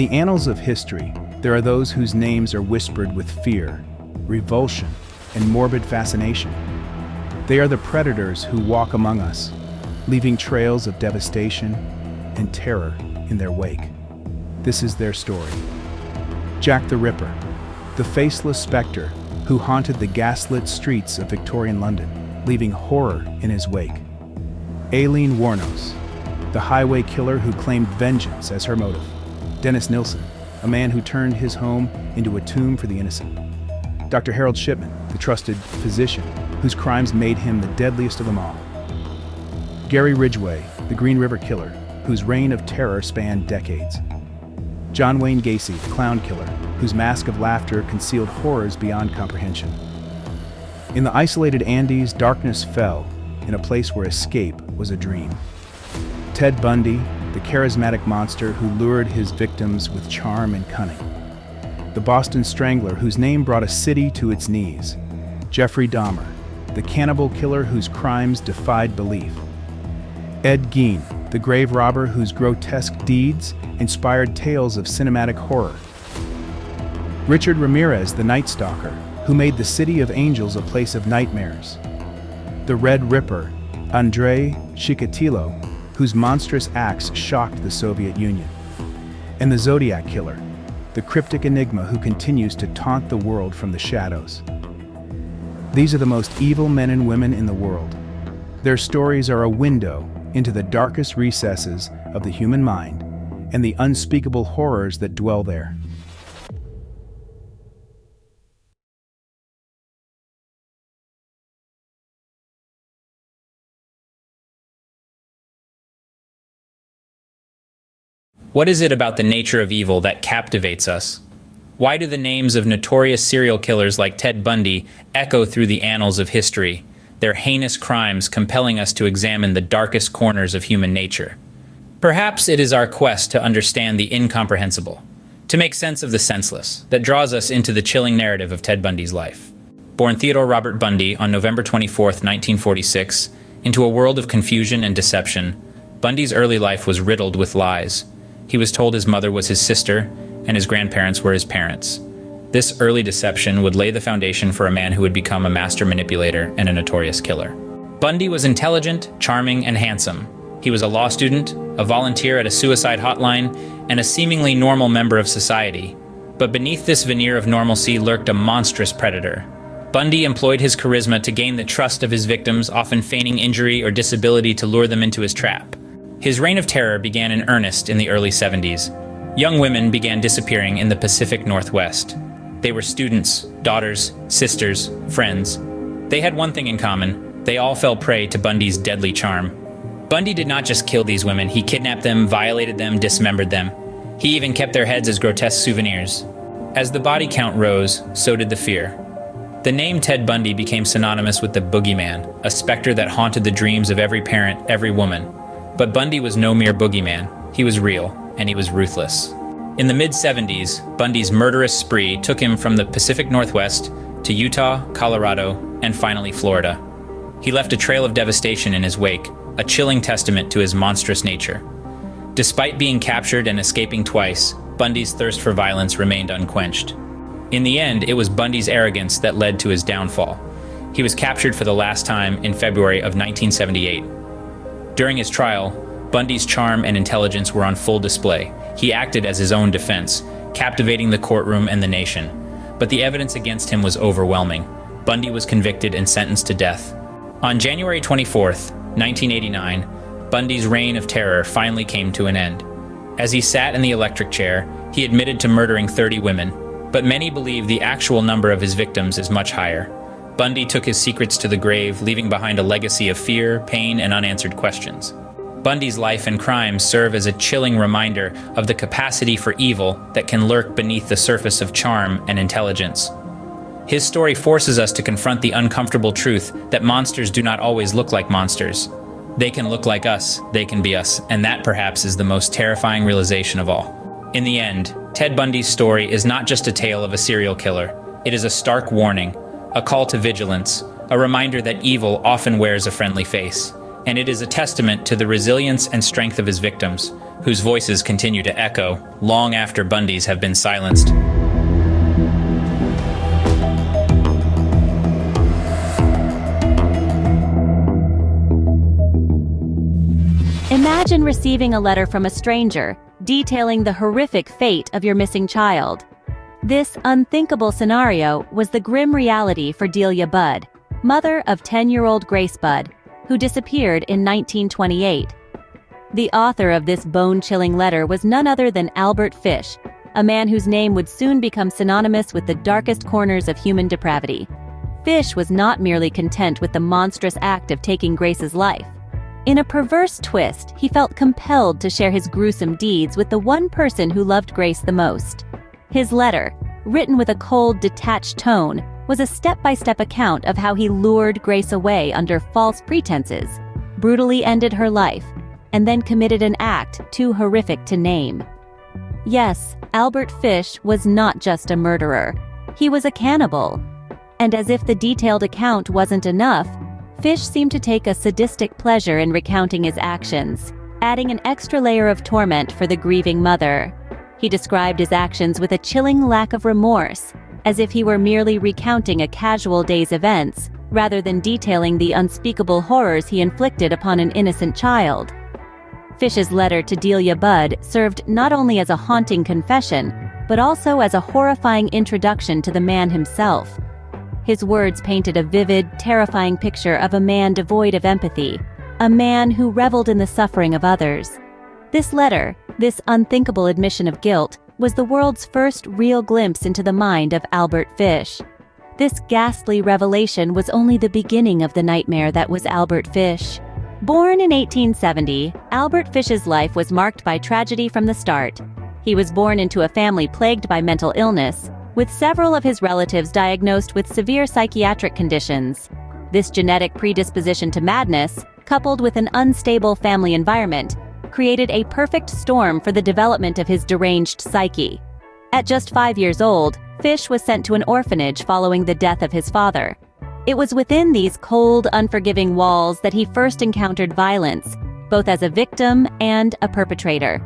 the annals of history, there are those whose names are whispered with fear, revulsion, and morbid fascination. They are the predators who walk among us, leaving trails of devastation and terror in their wake. This is their story. Jack the Ripper, the faceless spectre who haunted the gaslit streets of Victorian London, leaving horror in his wake. Aileen Wuornos, the highway killer who claimed vengeance as her motive. Dennis Nilsen, a man who turned his home into a tomb for the innocent. Dr. Harold Shipman, the trusted physician whose crimes made him the deadliest of them all. Gary Ridgway, the Green River Killer, whose reign of terror spanned decades. John Wayne Gacy, the Clown Killer, whose mask of laughter concealed horrors beyond comprehension. In the isolated Andes, darkness fell in a place where escape was a dream. Ted Bundy, the charismatic monster who lured his victims with charm and cunning. The Boston Strangler, whose name brought a city to its knees. Jeffrey Dahmer, the cannibal killer whose crimes defied belief. Ed Gein, the grave robber whose grotesque deeds inspired tales of cinematic horror. Richard Ramirez, the Night Stalker, who made the City of Angels a place of nightmares. The Red Ripper, Andrei Chikatilo, whose monstrous acts shocked the Soviet Union. And the Zodiac Killer, the cryptic enigma who continues to taunt the world from the shadows. These are the most evil men and women in the world. Their stories are a window into the darkest recesses of the human mind and the unspeakable horrors that dwell there. What is it about the nature of evil that captivates us? Why do the names of notorious serial killers like Ted Bundy echo through the annals of history, their heinous crimes compelling us to examine the darkest corners of human nature? Perhaps it is our quest to understand the incomprehensible, to make sense of the senseless, that draws us into the chilling narrative of Ted Bundy's life. Born Theodore Robert Bundy on November 24, 1946, into a world of confusion and deception, Bundy's early life was riddled with lies. He was told his mother was his sister, and his grandparents were his parents. This early deception would lay the foundation for a man who would become a master manipulator and a notorious killer. Bundy was intelligent, charming, and handsome. He was a law student, a volunteer at a suicide hotline, and a seemingly normal member of society. But beneath this veneer of normalcy lurked a monstrous predator. Bundy employed his charisma to gain the trust of his victims, often feigning injury or disability to lure them into his trap. His reign of terror began in earnest in the early 70s. Young women began disappearing in the Pacific Northwest. They were students, daughters, sisters, friends. They had one thing in common: they all fell prey to Bundy's deadly charm. Bundy did not just kill these women, he kidnapped them, violated them, dismembered them. He even kept their heads as grotesque souvenirs. As the body count rose, so did the fear. The name Ted Bundy became synonymous with the boogeyman, a specter that haunted the dreams of every parent, every woman. But Bundy was no mere boogeyman. He was real, and he was ruthless. In the mid-70s, Bundy's murderous spree took him from the Pacific Northwest to Utah, Colorado, and finally Florida. He left a trail of devastation in his wake, a chilling testament to his monstrous nature. Despite being captured and escaping twice, Bundy's thirst for violence remained unquenched. In the end, it was Bundy's arrogance that led to his downfall. He was captured for the last time in February of 1978. During his trial, Bundy's charm and intelligence were on full display. He acted as his own defense, captivating the courtroom and the nation. But the evidence against him was overwhelming. Bundy was convicted and sentenced to death. On January 24, 1989, Bundy's reign of terror finally came to an end. As he sat in the electric chair, he admitted to murdering 30 women, but many believe the actual number of his victims is much higher. Bundy took his secrets to the grave, leaving behind a legacy of fear, pain, and unanswered questions. Bundy's life and crimes serve as a chilling reminder of the capacity for evil that can lurk beneath the surface of charm and intelligence. His story forces us to confront the uncomfortable truth that monsters do not always look like monsters. They can look like us, they can be us, and that perhaps is the most terrifying realization of all. In the end, Ted Bundy's story is not just a tale of a serial killer. It is a stark warning, a call to vigilance, a reminder that evil often wears a friendly face. And it is a testament to the resilience and strength of his victims, whose voices continue to echo long after Bundy's have been silenced. Imagine receiving a letter from a stranger detailing the horrific fate of your missing child. This unthinkable scenario was the grim reality for Delia Budd, mother of 10-year-old Grace Budd, who disappeared in 1928. The author of this bone-chilling letter was none other than Albert Fish, a man whose name would soon become synonymous with the darkest corners of human depravity. Fish was not merely content with the monstrous act of taking Grace's life. In a perverse twist, he felt compelled to share his gruesome deeds with the one person who loved Grace the most. His letter, written with a cold, detached tone, was a step-by-step account of how he lured Grace away under false pretenses, brutally ended her life, and then committed an act too horrific to name. Yes, Albert Fish was not just a murderer. He was a cannibal. And as if the detailed account wasn't enough, Fish seemed to take a sadistic pleasure in recounting his actions, adding an extra layer of torment for the grieving mother. He described his actions with a chilling lack of remorse, as if he were merely recounting a casual day's events, rather than detailing the unspeakable horrors he inflicted upon an innocent child. Fish's letter to Delia Budd served not only as a haunting confession, but also as a horrifying introduction to the man himself. His words painted a vivid, terrifying picture of a man devoid of empathy, a man who reveled in the suffering of others. This letter, this unthinkable admission of guilt, was the world's first real glimpse into the mind of Albert Fish. This ghastly revelation was only the beginning of the nightmare that was Albert Fish. Born in 1870, Albert Fish's life was marked by tragedy from the start. He was born into a family plagued by mental illness, with several of his relatives diagnosed with severe psychiatric conditions. This genetic predisposition to madness, coupled with an unstable family environment, created a perfect storm for the development of his deranged psyche. At just 5 years old, Fish was sent to an orphanage following the death of his father. It was within these cold, unforgiving walls that he first encountered violence, both as a victim and a perpetrator.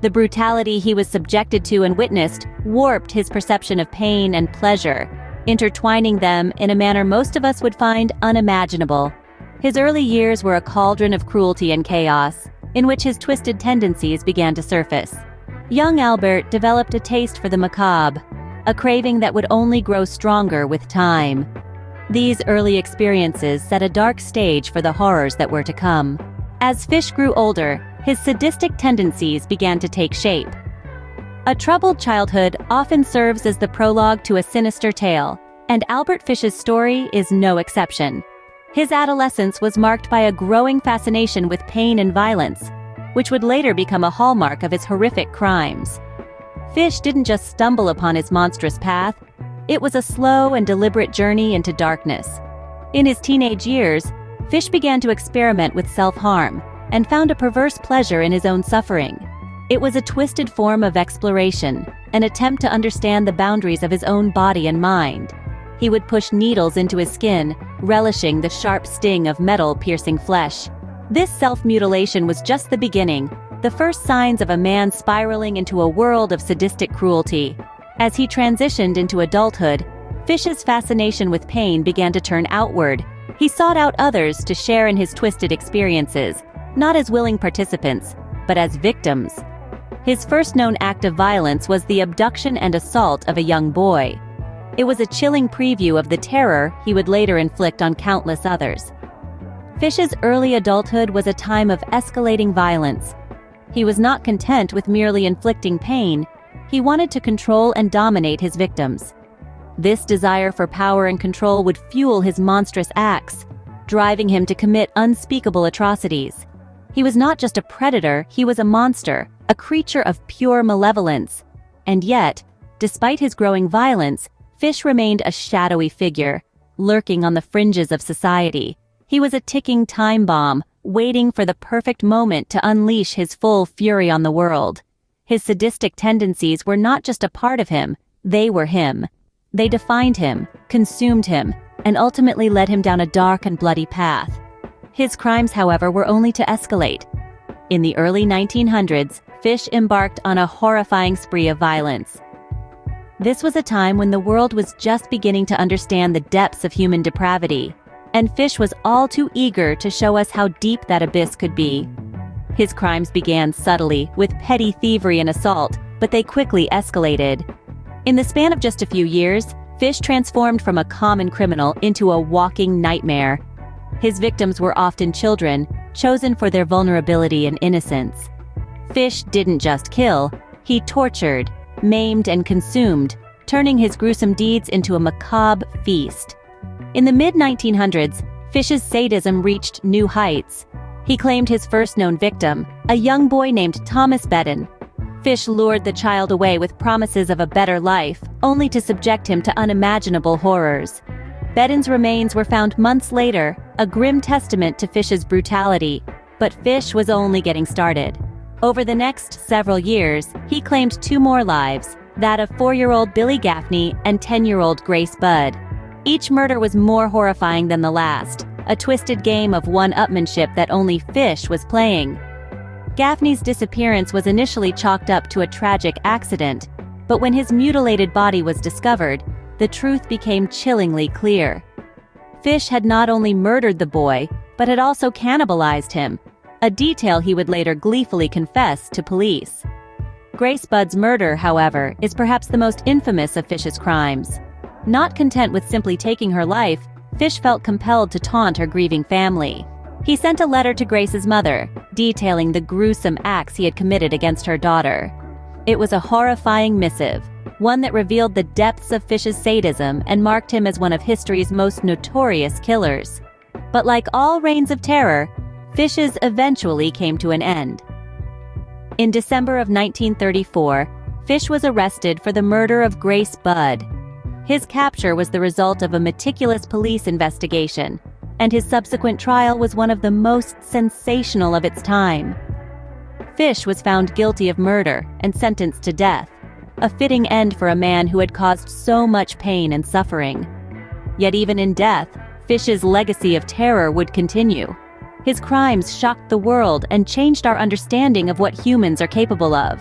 The brutality he was subjected to and witnessed warped his perception of pain and pleasure, intertwining them in a manner most of us would find unimaginable. His early years were a cauldron of cruelty and chaos, in which his twisted tendencies began to surface. Young Albert developed a taste for the macabre, a craving that would only grow stronger with time. These early experiences set a dark stage for the horrors that were to come. As Fish grew older, his sadistic tendencies began to take shape. A troubled childhood often serves as the prologue to a sinister tale, and Albert Fish's story is no exception. His adolescence was marked by a growing fascination with pain and violence, which would later become a hallmark of his horrific crimes. Fish didn't just stumble upon his monstrous path, it was a slow and deliberate journey into darkness. In his teenage years, Fish began to experiment with self-harm, and found a perverse pleasure in his own suffering. It was a twisted form of exploration, an attempt to understand the boundaries of his own body and mind. He would push needles into his skin, relishing the sharp sting of metal-piercing flesh. This self-mutilation was just the beginning, the first signs of a man spiraling into a world of sadistic cruelty. As he transitioned into adulthood, Fish's fascination with pain began to turn outward. He sought out others to share in his twisted experiences, not as willing participants, but as victims. His first known act of violence was the abduction and assault of a young boy. It was a chilling preview of the terror he would later inflict on countless others. Fish's early adulthood was a time of escalating violence. He was not content with merely inflicting pain, he wanted to control and dominate his victims. This desire for power and control would fuel his monstrous acts, driving him to commit unspeakable atrocities. He was not just a predator, he was a monster, a creature of pure malevolence. And yet, despite his growing violence, Fish remained a shadowy figure, lurking on the fringes of society. He was a ticking time bomb, waiting for the perfect moment to unleash his full fury on the world. His sadistic tendencies were not just a part of him, they were him. They defined him, consumed him, and ultimately led him down a dark and bloody path. His crimes, however, were only to escalate. In the early 1900s, Fish embarked on a horrifying spree of violence. This was a time when the world was just beginning to understand the depths of human depravity, and Fish was all too eager to show us how deep that abyss could be. His crimes began subtly, with petty thievery and assault, but they quickly escalated. In the span of just a few years, Fish transformed from a common criminal into a walking nightmare. His victims were often children, chosen for their vulnerability and innocence. Fish didn't just kill, he tortured, maimed, and consumed, turning his gruesome deeds into a macabre feast. In the mid-1900s, Fish's sadism reached new heights. He claimed his first known victim, a young boy named Thomas Bedden. Fish lured the child away with promises of a better life, only to subject him to unimaginable horrors. Bedden's remains were found months later, a grim testament to Fish's brutality, but Fish was only getting started. Over the next several years, he claimed 2 more lives, that of 4-year-old Billy Gaffney and 10-year-old Grace Budd. Each murder was more horrifying than the last, a twisted game of one-upmanship that only Fish was playing. Gaffney's disappearance was initially chalked up to a tragic accident, but when his mutilated body was discovered, the truth became chillingly clear. Fish had not only murdered the boy, but had also cannibalized him, a detail he would later gleefully confess to police. Grace Budd's murder, however, is perhaps the most infamous of Fish's crimes. Not content with simply taking her life, Fish felt compelled to taunt her grieving family. He sent a letter to Grace's mother, detailing the gruesome acts he had committed against her daughter. It was a horrifying missive, one that revealed the depths of Fish's sadism and marked him as one of history's most notorious killers. But like all reigns of terror, Fish's eventually came to an end. In December of 1934, Fish was arrested for the murder of Grace Budd. His capture was the result of a meticulous police investigation, and his subsequent trial was one of the most sensational of its time. Fish was found guilty of murder and sentenced to death, a fitting end for a man who had caused so much pain and suffering. Yet even in death, Fish's legacy of terror would continue. His crimes shocked the world and changed our understanding of what humans are capable of.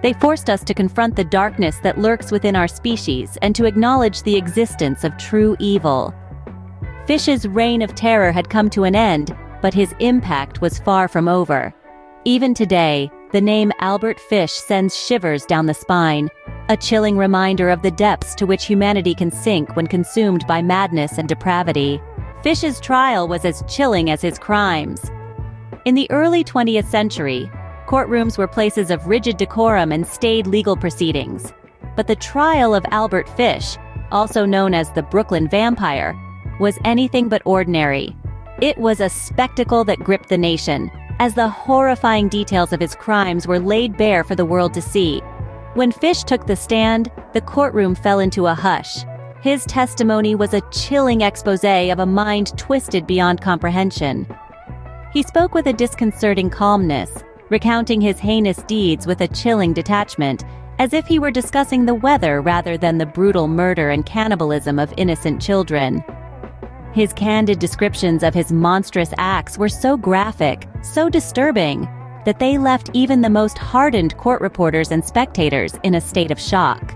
They forced us to confront the darkness that lurks within our species and to acknowledge the existence of true evil. Fish's reign of terror had come to an end, but his impact was far from over. Even today, the name Albert Fish sends shivers down the spine, a chilling reminder of the depths to which humanity can sink when consumed by madness and depravity. Fish's trial was as chilling as his crimes. In the early 20th century, courtrooms were places of rigid decorum and staid legal proceedings. But the trial of Albert Fish, also known as the Brooklyn Vampire, was anything but ordinary. It was a spectacle that gripped the nation, as the horrifying details of his crimes were laid bare for the world to see. When Fish took the stand, the courtroom fell into a hush. His testimony was a chilling exposé of a mind twisted beyond comprehension. He spoke with a disconcerting calmness, recounting his heinous deeds with a chilling detachment, as if he were discussing the weather rather than the brutal murder and cannibalism of innocent children. His candid descriptions of his monstrous acts were so graphic, so disturbing, that they left even the most hardened court reporters and spectators in a state of shock.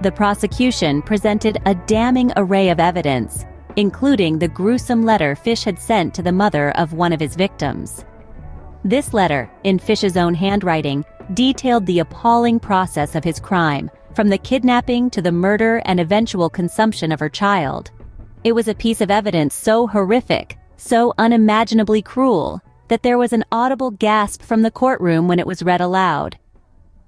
The prosecution presented a damning array of evidence, including the gruesome letter Fish had sent to the mother of one of his victims. This letter, in Fish's own handwriting, detailed the appalling process of his crime, from the kidnapping to the murder and eventual consumption of her child. It was a piece of evidence so horrific, so unimaginably cruel, that there was an audible gasp from the courtroom when it was read aloud.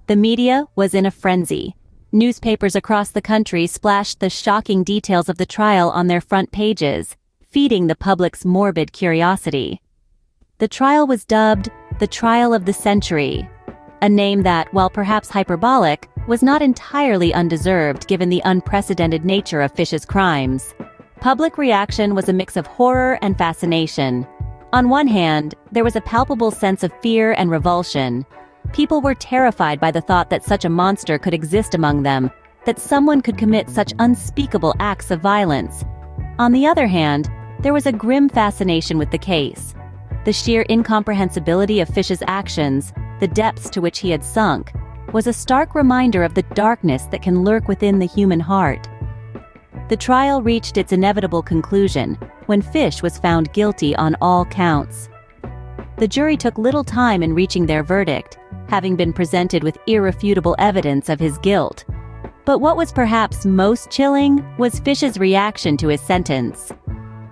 The media was in a frenzy. Newspapers across the country splashed the shocking details of the trial on their front pages, feeding the public's morbid curiosity. The trial was dubbed the Trial of the Century, a name that, while perhaps hyperbolic, was not entirely undeserved given the unprecedented nature of Fish's crimes. Public reaction was a mix of horror and fascination. On one hand, there was a palpable sense of fear and revulsion. People were terrified by the thought that such a monster could exist among them, that someone could commit such unspeakable acts of violence. On the other hand, there was a grim fascination with the case. The sheer incomprehensibility of Fish's actions, the depths to which he had sunk, was a stark reminder of the darkness that can lurk within the human heart. The trial reached its inevitable conclusion when Fish was found guilty on all counts. The jury took little time in reaching their verdict, having been presented with irrefutable evidence of his guilt. But what was perhaps most chilling was Fish's reaction to his sentence.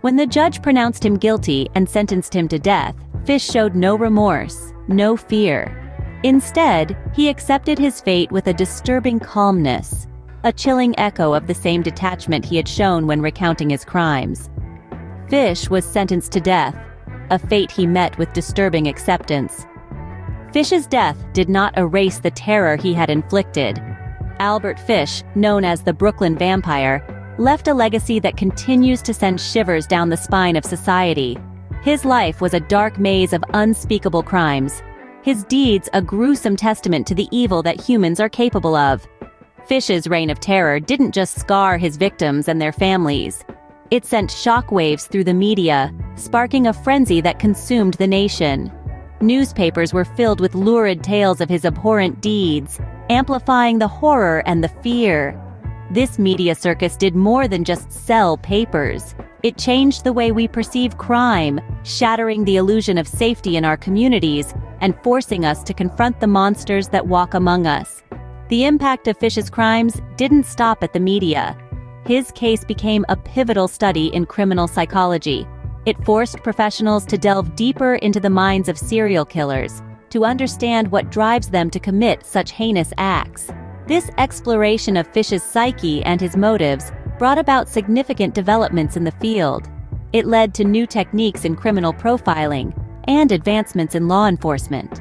When the judge pronounced him guilty and sentenced him to death, Fish showed no remorse, no fear. Instead, he accepted his fate with a disturbing calmness, a chilling echo of the same detachment he had shown when recounting his crimes. Fish was sentenced to death, a fate he met with disturbing acceptance. Fish's death did not erase the terror he had inflicted. Albert Fish, known as the Brooklyn Vampire, left a legacy that continues to send shivers down the spine of society. His life was a dark maze of unspeakable crimes. His deeds a gruesome testament to the evil that humans are capable of. Fish's reign of terror didn't just scar his victims and their families. It sent shockwaves through the media, sparking a frenzy that consumed the nation. Newspapers were filled with lurid tales of his abhorrent deeds, amplifying the horror and the fear. This media circus did more than just sell papers. It changed the way we perceive crime, shattering the illusion of safety in our communities and forcing us to confront the monsters that walk among us. The impact of Fish's crimes didn't stop at the media. His case became a pivotal study in criminal psychology. It forced professionals to delve deeper into the minds of serial killers, to understand what drives them to commit such heinous acts. This exploration of Fish's psyche and his motives brought about significant developments in the field. It led to new techniques in criminal profiling and advancements in law enforcement.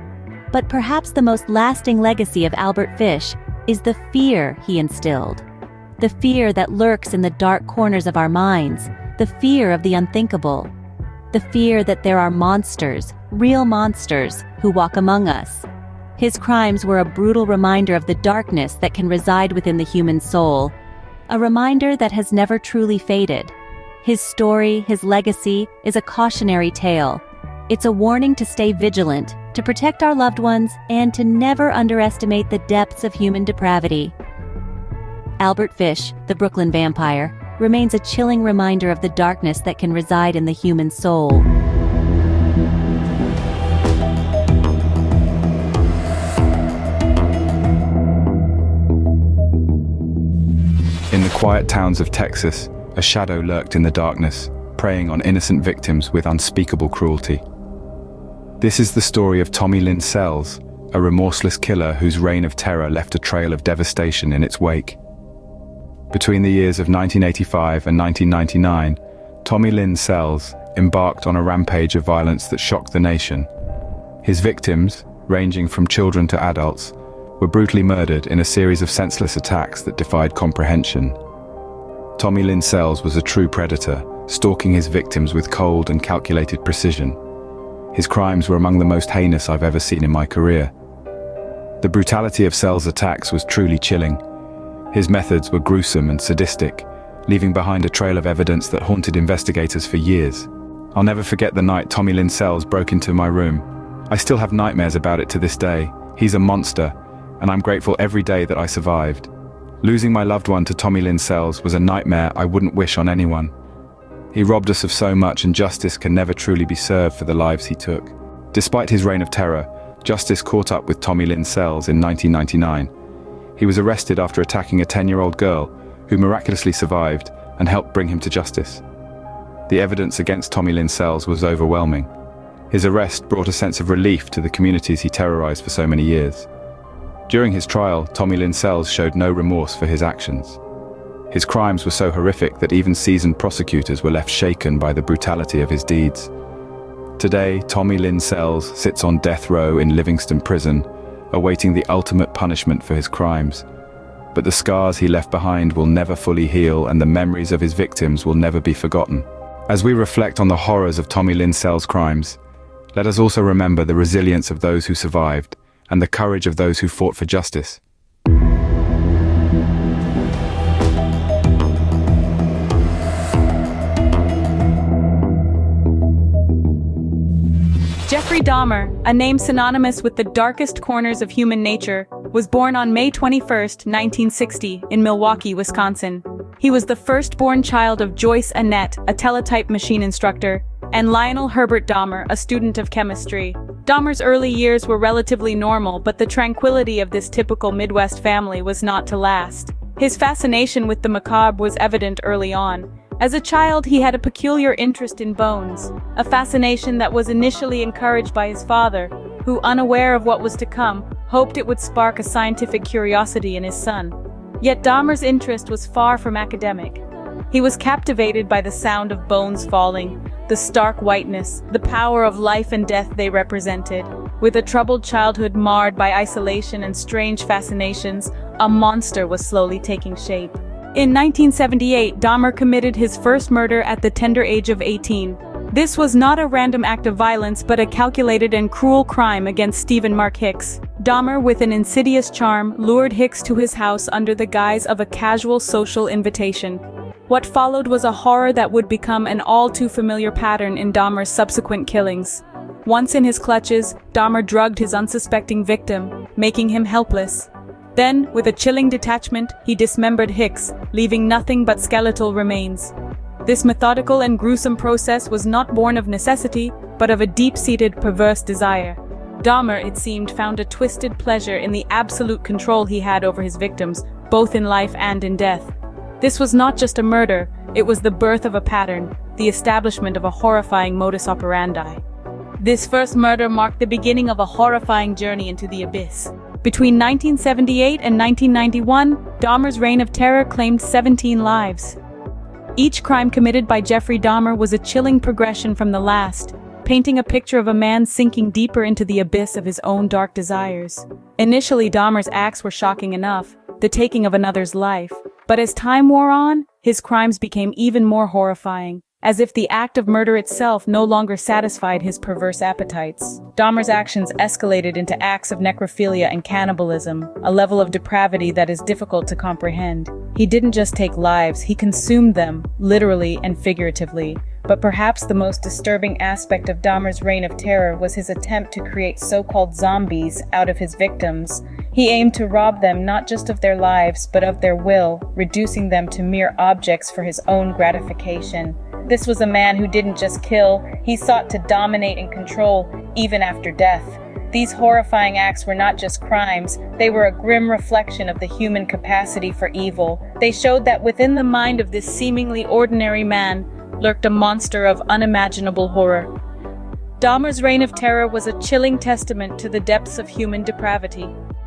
But perhaps the most lasting legacy of Albert Fish is the fear he instilled. The fear that lurks in the dark corners of our minds, the fear of the unthinkable. The fear that there are monsters, real monsters, who walk among us. His crimes were a brutal reminder of the darkness that can reside within the human soul, a reminder that has never truly faded. His story, his legacy, is a cautionary tale. It's a warning to stay vigilant, to protect our loved ones, and to never underestimate the depths of human depravity. Albert Fish, the Brooklyn Vampire, remains a chilling reminder of the darkness that can reside in the human soul. In the quiet towns of Texas, a shadow lurked in the darkness, preying on innocent victims with unspeakable cruelty. This is the story of Tommy Lynn Sells, a remorseless killer whose reign of terror left a trail of devastation in its wake. Between the years of 1985 and 1999, Tommy Lynn Sells embarked on a rampage of violence that shocked the nation. His victims, ranging from children to adults, were brutally murdered in a series of senseless attacks that defied comprehension. Tommy Lynn Sells was a true predator, stalking his victims with cold and calculated precision. His crimes were among the most heinous I've ever seen in my career. The brutality of Sells' attacks was truly chilling. His methods were gruesome and sadistic, leaving behind a trail of evidence that haunted investigators for years. I'll never forget the night Tommy Lynn Sells broke into my room. I still have nightmares about it to this day. He's a monster, and I'm grateful every day that I survived. Losing my loved one to Tommy Lynn Sells was a nightmare I wouldn't wish on anyone. He robbed us of so much, and justice can never truly be served for the lives he took. Despite his reign of terror, justice caught up with Tommy Lynn Sells in 1999. He was arrested after attacking a 10-year-old girl who miraculously survived and helped bring him to justice. The evidence against Tommy Lynn Sells was overwhelming. His arrest brought a sense of relief to the communities he terrorized for so many years. During his trial, Tommy Lynn Sells showed no remorse for his actions. His crimes were so horrific that even seasoned prosecutors were left shaken by the brutality of his deeds. Today, Tommy Lynn Sells sits on death row in Livingston Prison, awaiting the ultimate punishment for his crimes. But the scars he left behind will never fully heal, and the memories of his victims will never be forgotten. As we reflect on the horrors of Tommy Lynn Sells' crimes, let us also remember the resilience of those who survived and the courage of those who fought for justice. Jeffrey Dahmer, a name synonymous with the darkest corners of human nature, was born on May 21, 1960, in Milwaukee, Wisconsin. He was the firstborn child of Joyce Annette, a teletype machine instructor, and Lionel Herbert Dahmer, a student of chemistry. Dahmer's early years were relatively normal, but the tranquility of this typical Midwest family was not to last. His fascination with the macabre was evident early on. As a child, he had a peculiar interest in bones, a fascination that was initially encouraged by his father, who, unaware of what was to come, hoped it would spark a scientific curiosity in his son. Yet Dahmer's interest was far from academic. He was captivated by the sound of bones falling, the stark whiteness, the power of life and death they represented. With a troubled childhood marred by isolation and strange fascinations, a monster was slowly taking shape. In 1978, Dahmer committed his first murder at the tender age of 18. This was not a random act of violence, but a calculated and cruel crime against Stephen Mark Hicks. Dahmer, with an insidious charm, lured Hicks to his house under the guise of a casual social invitation. What followed was a horror that would become an all-too-familiar pattern in Dahmer's subsequent killings. Once in his clutches, Dahmer drugged his unsuspecting victim, making him helpless. Then, with a chilling detachment, he dismembered Hicks, leaving nothing but skeletal remains. This methodical and gruesome process was not born of necessity, but of a deep-seated, perverse desire. Dahmer, it seemed, found a twisted pleasure in the absolute control he had over his victims, both in life and in death. This was not just a murder, it was the birth of a pattern, the establishment of a horrifying modus operandi. This first murder marked the beginning of a horrifying journey into the abyss. Between 1978 and 1991, Dahmer's reign of terror claimed 17 lives. Each crime committed by Jeffrey Dahmer was a chilling progression from the last, painting a picture of a man sinking deeper into the abyss of his own dark desires. Initially, Dahmer's acts were shocking enough, the taking of another's life. But as time wore on, his crimes became even more horrifying, as if the act of murder itself no longer satisfied his perverse appetites. Dahmer's actions escalated into acts of necrophilia and cannibalism, a level of depravity that is difficult to comprehend. He didn't just take lives, he consumed them, literally and figuratively. But perhaps the most disturbing aspect of Dahmer's reign of terror was his attempt to create so-called zombies out of his victims. He aimed to rob them not just of their lives, but of their will, reducing them to mere objects for his own gratification. This was a man who didn't just kill, he sought to dominate and control, even after death. These horrifying acts were not just crimes, they were a grim reflection of the human capacity for evil. They showed that within the mind of this seemingly ordinary man lurked a monster of unimaginable horror. Dahmer's reign of terror was a chilling testament to the depths of human depravity.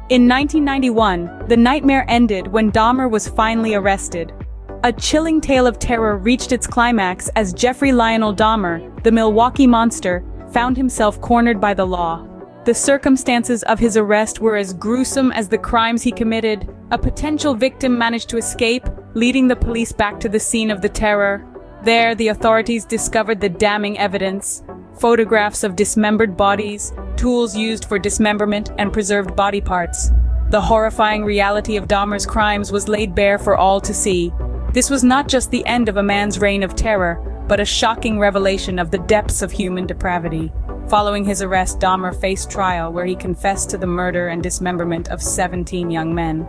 In 1991, the nightmare ended when Dahmer was finally arrested. A chilling tale of terror reached its climax as Jeffrey Lionel Dahmer, the Milwaukee monster, found himself cornered by the law. The circumstances of his arrest were as gruesome as the crimes he committed. A potential victim managed to escape, leading the police back to the scene of the terror. There, the authorities discovered the damning evidence: photographs of dismembered bodies, tools used for dismemberment, and preserved body parts. The horrifying reality of Dahmer's crimes was laid bare for all to see. This was not just the end of a man's reign of terror, but a shocking revelation of the depths of human depravity. Following his arrest, Dahmer faced trial where he confessed to the murder and dismemberment of 17 young men.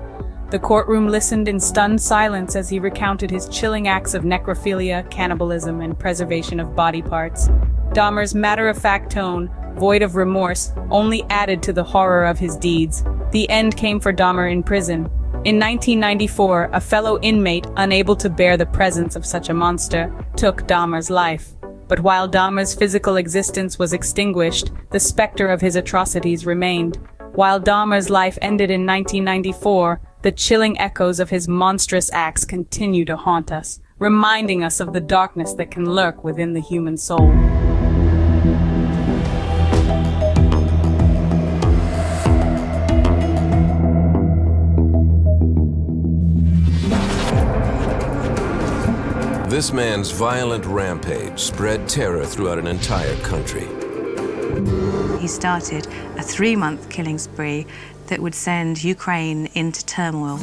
The courtroom listened in stunned silence as he recounted his chilling acts of necrophilia, cannibalism, and preservation of body parts. Dahmer's matter-of-fact tone, void of remorse, only added to the horror of his deeds. The end came for Dahmer in prison. In 1994, a fellow inmate, unable to bear the presence of such a monster, took Dahmer's life. But while Dahmer's physical existence was extinguished, the specter of his atrocities remained. While Dahmer's life ended in 1994, the chilling echoes of his monstrous acts continue to haunt us, reminding us of the darkness that can lurk within the human soul. This man's violent rampage spread terror throughout an entire country. He started a 3-month killing spree that would send Ukraine into turmoil.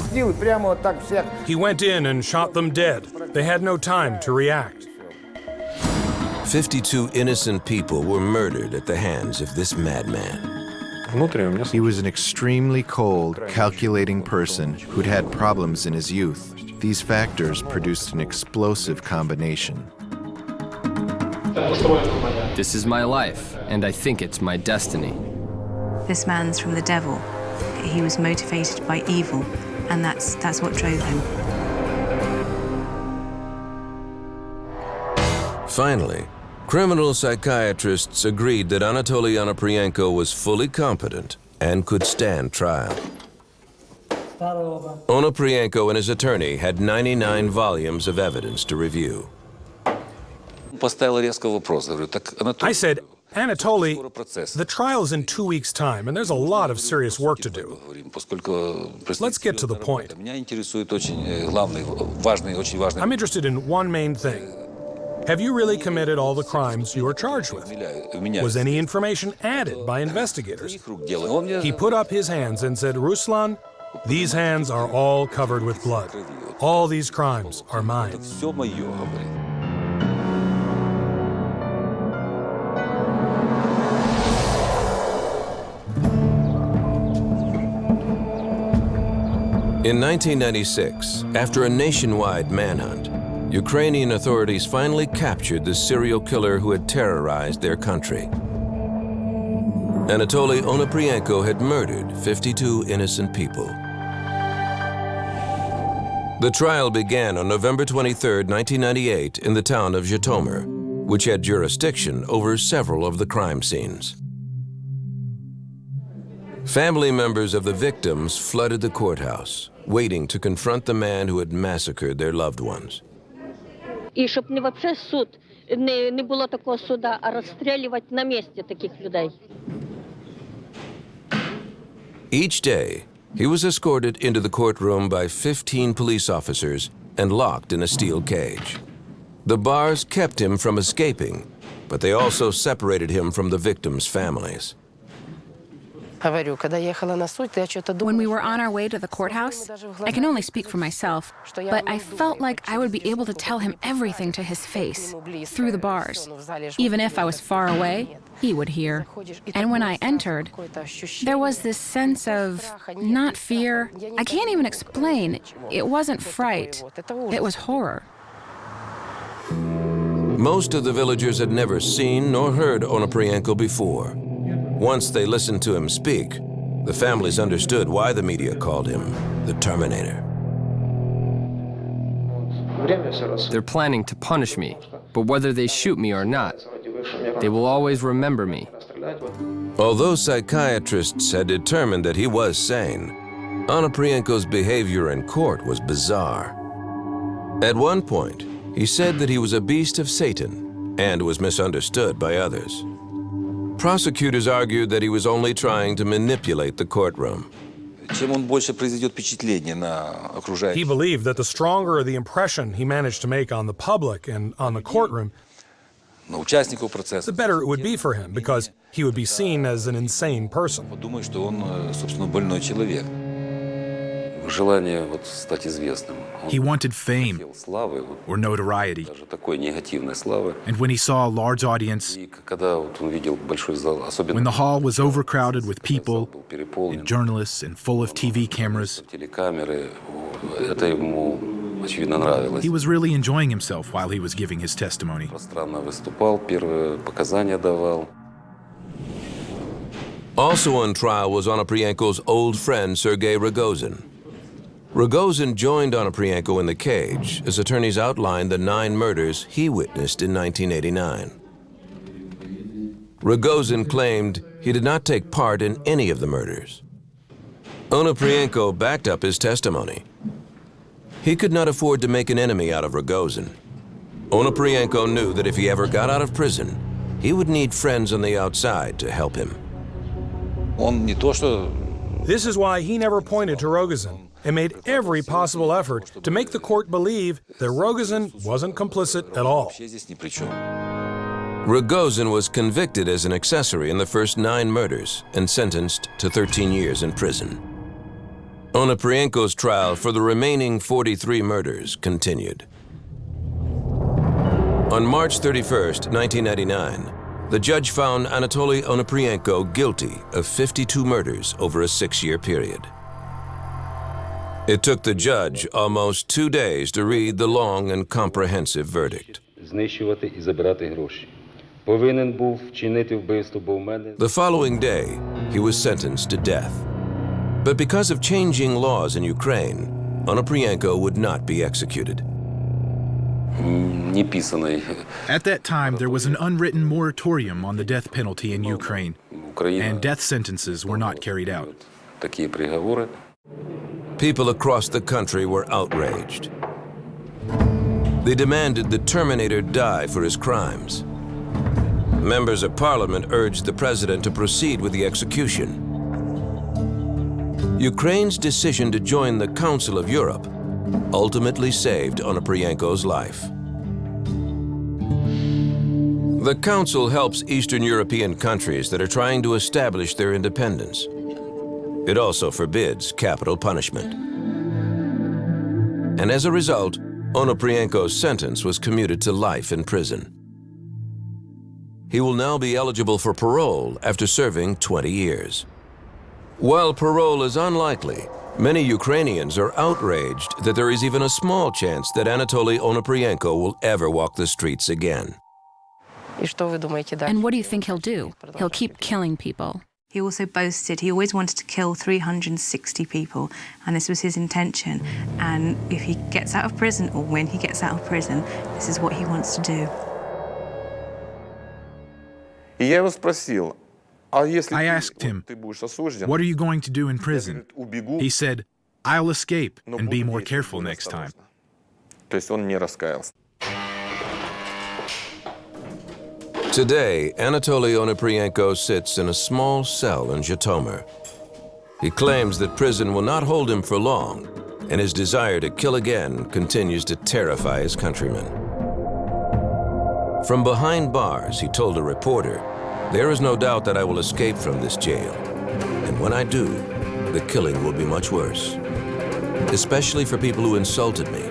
He went in and shot them dead. They had no time to react. 52 innocent people were murdered at the hands of this madman. He was an extremely cold, calculating person who'd had problems in his youth. These factors produced an explosive combination. This is my life, and I think it's my destiny. This man's from the devil. He was motivated by evil, and that's what drove him. Finally, criminal psychiatrists agreed that Anatoly Onoprienko was fully competent and could stand trial. Onoprienko and his attorney had 99 volumes of evidence to review. I said, Anatoly, the trial's in 2 weeks' time, and there's a lot of serious work to do. Let's get to the point. I'm interested in one main thing. Have you really committed all the crimes you are charged with? Was any information added by investigators? He put up his hands and said, Ruslan, these hands are all covered with blood. All these crimes are mine. In 1996, after a nationwide manhunt, Ukrainian authorities finally captured the serial killer who had terrorized their country. Anatoly Onoprienko had murdered 52 innocent people. The trial began on November 23, 1998, in the town of Zhytomyr, which had jurisdiction over several of the crime scenes. Family members of the victims flooded the courthouse, waiting to confront the man who had massacred their loved ones. І щоб не вообще суд, не було такого суда, а розстрілювати на місці таких людей. Each day, he was escorted into the courtroom by 15 police officers and locked in a steel cage. The bars kept him from escaping, but they also separated him from the victims' families. When we were on our way to the courthouse, I can only speak for myself, but I felt like I would be able to tell him everything to his face, through the bars. Even if I was far away, he would hear. And when I entered, there was this sense of, not fear, I can't even explain. It wasn't fright, it was horror. Most of the villagers had never seen nor heard Onoprienko before. Once they listened to him speak, the families understood why the media called him the Terminator. They're planning to punish me, but whether they shoot me or not, they will always remember me. Although psychiatrists had determined that he was sane, Onoprienko's behavior in court was bizarre. At one point, he said that he was a beast of Satan and was misunderstood by others. Prosecutors argued that he was only trying to manipulate the courtroom. He believed that the stronger the impression he managed to make on the public and on the courtroom, the better it would be for him, because he would be seen as an insane person. He wanted fame or notoriety. And when he saw a large audience, when the hall was overcrowded with people, and journalists, and full of TV cameras, he was really enjoying himself while he was giving his testimony. Also on trial was Onoprienko's old friend, Sergei Rogozin. Rogozin joined Onoprienko in the cage as attorneys outlined the 9 murders he witnessed in 1989. Rogozin claimed he did not take part in any of the murders. Onoprienko backed up his testimony. He could not afford to make an enemy out of Rogozin. Onoprienko knew that if he ever got out of prison, he would need friends on the outside to help him. This is why he never pointed to Rogozin and made every possible effort to make the court believe that Rogozin wasn't complicit at all. Rogozin was convicted as an accessory in the first 9 murders and sentenced to 13 years in prison. Onoprienko's trial for the remaining 43 murders continued. On March 31st, 1999, the judge found Anatoly Onoprienko guilty of 52 murders over a 6-year period. It took the judge almost 2 days to read the long and comprehensive verdict. The following day, he was sentenced to death. But because of changing laws in Ukraine, Onoprienko would not be executed. At that time, there was an unwritten moratorium on the death penalty in Ukraine, and death sentences were not carried out. People across the country were outraged. They demanded the Terminator die for his crimes. Members of Parliament urged the president to proceed with the execution. Ukraine's decision to join the Council of Europe ultimately saved Onoprienko's life. The Council helps Eastern European countries that are trying to establish their independence. It also forbids capital punishment. And as a result, Onoprienko's sentence was commuted to life in prison. He will now be eligible for parole after serving 20 years. While parole is unlikely, many Ukrainians are outraged that there is even a small chance that Anatoly Onoprienko will ever walk the streets again. And what do you think he'll do? He'll keep killing people. He also boasted he always wanted to kill 360 people, and this was his intention. And if he gets out of prison, or when he gets out of prison, this is what he wants to do. I asked him, "What are you going to do in prison?" He said, "I'll escape and be more careful next time." Today, Anatoly Onoprienko sits in a small cell in Zhytomyr. He claims that prison will not hold him for long, and his desire to kill again continues to terrify his countrymen. From behind bars, he told a reporter, "There is no doubt that I will escape from this jail. And when I do, the killing will be much worse. Especially for people who insulted me.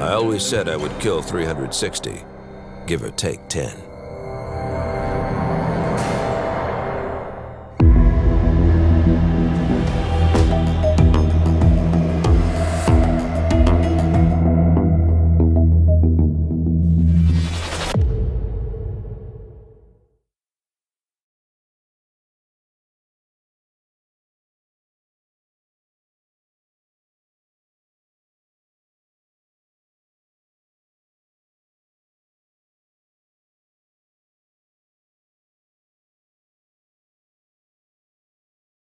I always said I would kill 360, give or take 10.